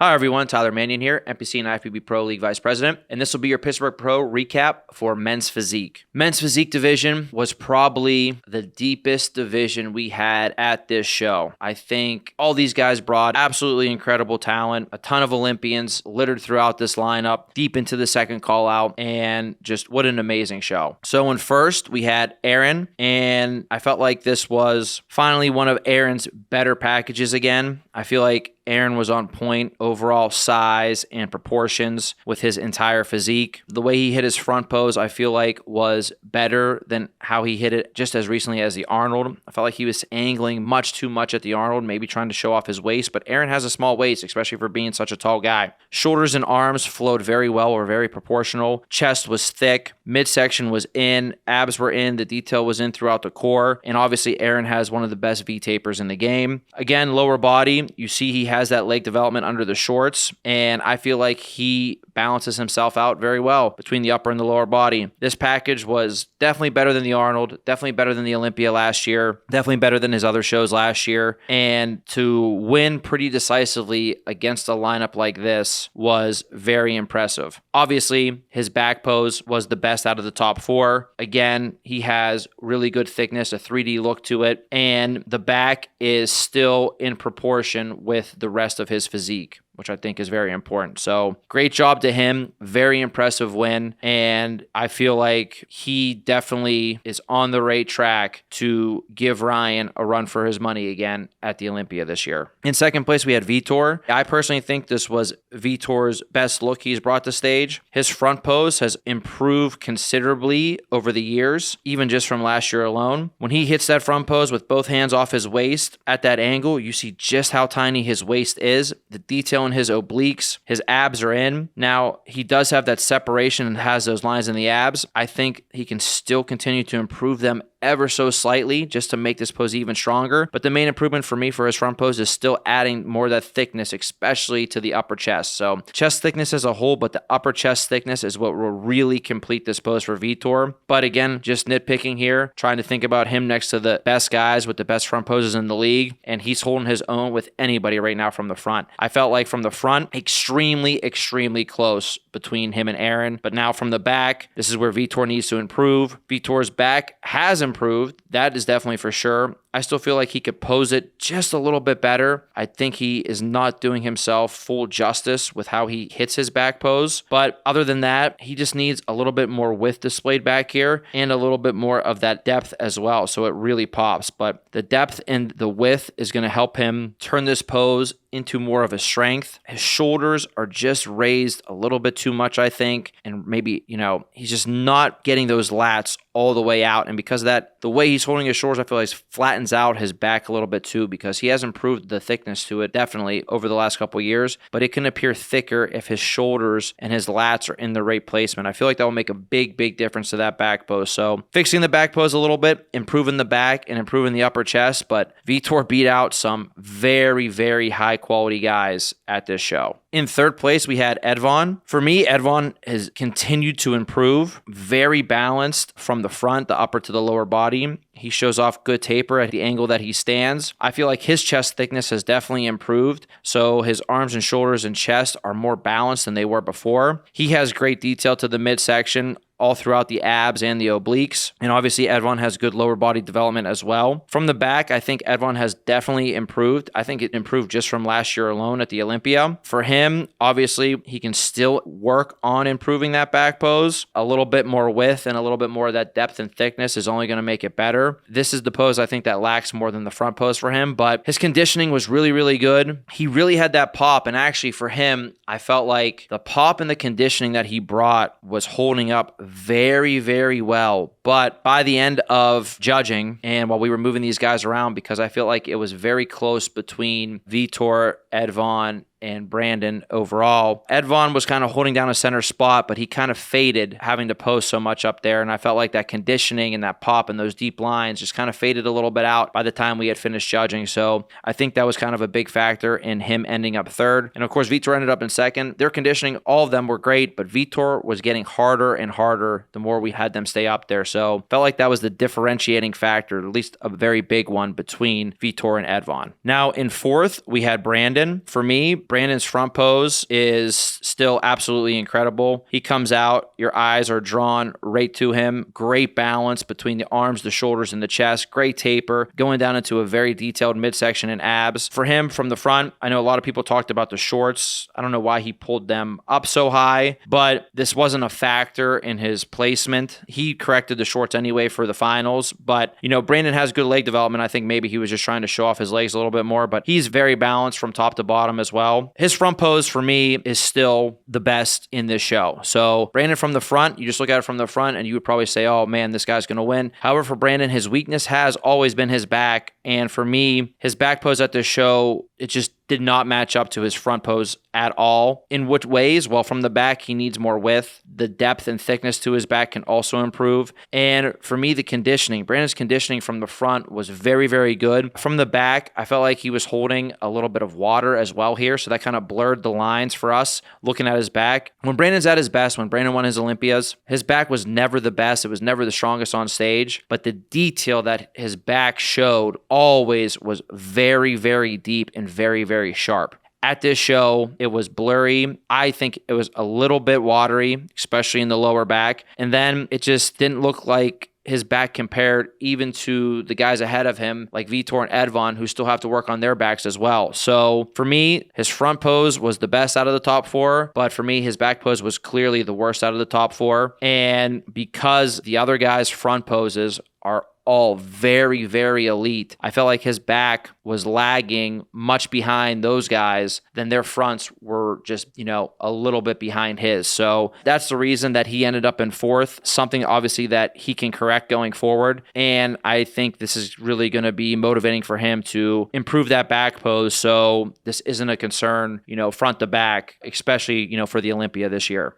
Hi everyone, Tyler Manion here, NPC and IFBB Pro League Vice President, and this will be your Pittsburgh Pro recap for Men's Physique. Men's Physique division was probably the deepest division we had at this show. I think all these guys brought absolutely incredible talent, a ton of Olympians littered throughout this lineup, deep into the second call out, and just what an amazing show. So in first, we had Aaron, and I felt like this was finally one of Aaron's better packages again. I feel like Aaron was on point overall size and proportions with his entire physique. The way he hit his front pose, I feel like was better than how he hit it just as recently as the Arnold. I felt like he was angling much too much at the Arnold, maybe trying to show off his waist, but Aaron has a small waist, especially for being such a tall guy. Shoulders and arms flowed very well, were very proportional. Chest was thick, midsection was in, abs were in, the detail was in throughout the core, and obviously Aaron has one of the best V-tapers in the game. Again, lower body, you see he has that leg development under the shorts, and I feel like he balances himself out very well between the upper and the lower body. This package was definitely better than the Arnold, definitely better than the Olympia last year, definitely better than his other shows last year, and to win pretty decisively against a lineup like this was very impressive. Obviously, his back pose was the best out of the top four. Again, he has really good thickness, a 3D look to it, and the back is still in proportion with the rest of his physique, which I think is very important. So great job to him. Very impressive win. And I feel like he definitely is on the right track to give Ryan a run for his money again at the Olympia this year. In second place, we had Vtor. I personally think this was Vtor's best look he's brought to stage. His front pose has improved considerably over the years, even just from last year alone. When he hits that front pose with both hands off his waist at that angle, you see just how tiny his waist is. The detail in his obliques, his abs are in. Now, he does have that separation and has those lines in the abs. I think he can still continue to improve them ever so slightly just to make this pose even stronger. But the main improvement for me for his front pose is still adding more of that thickness, especially to the upper chest. So chest thickness as a whole, but the upper chest thickness is what will really complete this pose for Vtor. But again, just nitpicking here, trying to think about him next to the best guys with the best front poses in the league, and he's holding his own with anybody right now from the front. I felt like from the front, extremely close between him and Aaron, but now from the back, this is where Vtor needs to improve. Vtor's back has improved. That is definitely for sure. I still feel like he could pose it just a little bit better. I think he is not doing himself full justice with how he hits his back pose. But other than that, he just needs a little bit more width displayed back here and a little bit more of that depth as well. So it really pops. But the depth and the width is going to help him turn this pose into more of a strength. His shoulders are just raised a little bit too much, I think. And maybe, he's just not getting those lats all the way out. And because of that, the way he's holding his shoulders, I feel like flattens out his back a little bit too, because he has improved the thickness to it definitely over the last couple of years, but it can appear thicker if his shoulders and his lats are in the right placement. I feel like that will make a big difference to that back pose. So fixing the back pose a little bit, improving the back and improving the upper chest, but Vtor beat out some very high quality guys at this show. In third place, we had Edvon. For me, Edvon has continued to improve. Very balanced from the front, the upper to the lower body. He shows off good taper at the angle that he stands. I feel like his chest thickness has definitely improved, so his arms and shoulders and chest are more balanced than they were before. He has great detail to the midsection, all throughout the abs and the obliques. And obviously, Edvon has good lower body development as well. From the back, I think Edvon has definitely improved. I think it improved just from last year alone at the Olympia. For him, obviously, he can still work on improving that back pose. A little bit more width and a little bit more of that depth and thickness is only going to make it better. This is the pose I think that lacks more than the front pose for him, but his conditioning was really good. He really had that pop, and actually for him, I felt like the pop and the conditioning that he brought was holding up very well. But by the end of judging, and while we were moving these guys around, because I feel like it was very close between Vtor, Edvon, and Brandon overall. Edvon was kind of holding down a center spot, but he kind of faded having to post so much up there. And I felt like that conditioning and that pop and those deep lines just kind of faded a little bit out by the time we had finished judging. So I think that was kind of a big factor in him ending up third. And of course, Vtor ended up in second. Their conditioning, all of them were great, but Vtor was getting harder and harder the more we had them stay up there. So felt like that was the differentiating factor, at least a very big one between Vtor and Edvon. Now in fourth, we had Brandon. For me, Brandon's front pose is still absolutely incredible. He comes out, your eyes are drawn right to him. Great balance between the arms, the shoulders, and the chest. Great taper, going down into a very detailed midsection and abs. For him, from the front, I know a lot of people talked about the shorts. I don't know why he pulled them up so high, but this wasn't a factor in his placement. He corrected the shorts anyway for the finals, but, Brandon has good leg development. I think maybe he was just trying to show off his legs a little bit more, but he's very balanced from top to bottom as well. His front pose for me is still the best in this show. So Brandon from the front, you just look at it from the front and you would probably say, oh man, this guy's going to win. However, for Brandon, his weakness has always been his back. And for me, his back pose at this show, it just did not match up to his front pose at all. In which ways? Well, from the back, he needs more width. The depth and thickness to his back can also improve. And for me, the conditioning, Brandon's conditioning from the front was very, very good. From the back, I felt like he was holding a little bit of water as well here. So that kind of blurred the lines for us looking at his back. When Brandon's at his best, when Brandon won his Olympias, his back was never the best. It was never the strongest on stage. But the detail that his back showed always was very, very deep and very, very sharp. At this show, it was blurry. I think it was a little bit watery, especially in the lower back. And then it just didn't look like his back compared even to the guys ahead of him, like Vtor and Edvon, who still have to work on their backs as well. So for me, his front pose was the best out of the top four, but for me, his back pose was clearly the worst out of the top four. And because the other guys' front poses are all very, very elite, I felt like his back was lagging much behind those guys. Then their fronts were just, a little bit behind his. So that's the reason that he ended up in fourth, something obviously that he can correct going forward. And I think this is really going to be motivating for him to improve that back pose. So this isn't a concern, front to back, especially, for the Olympia this year.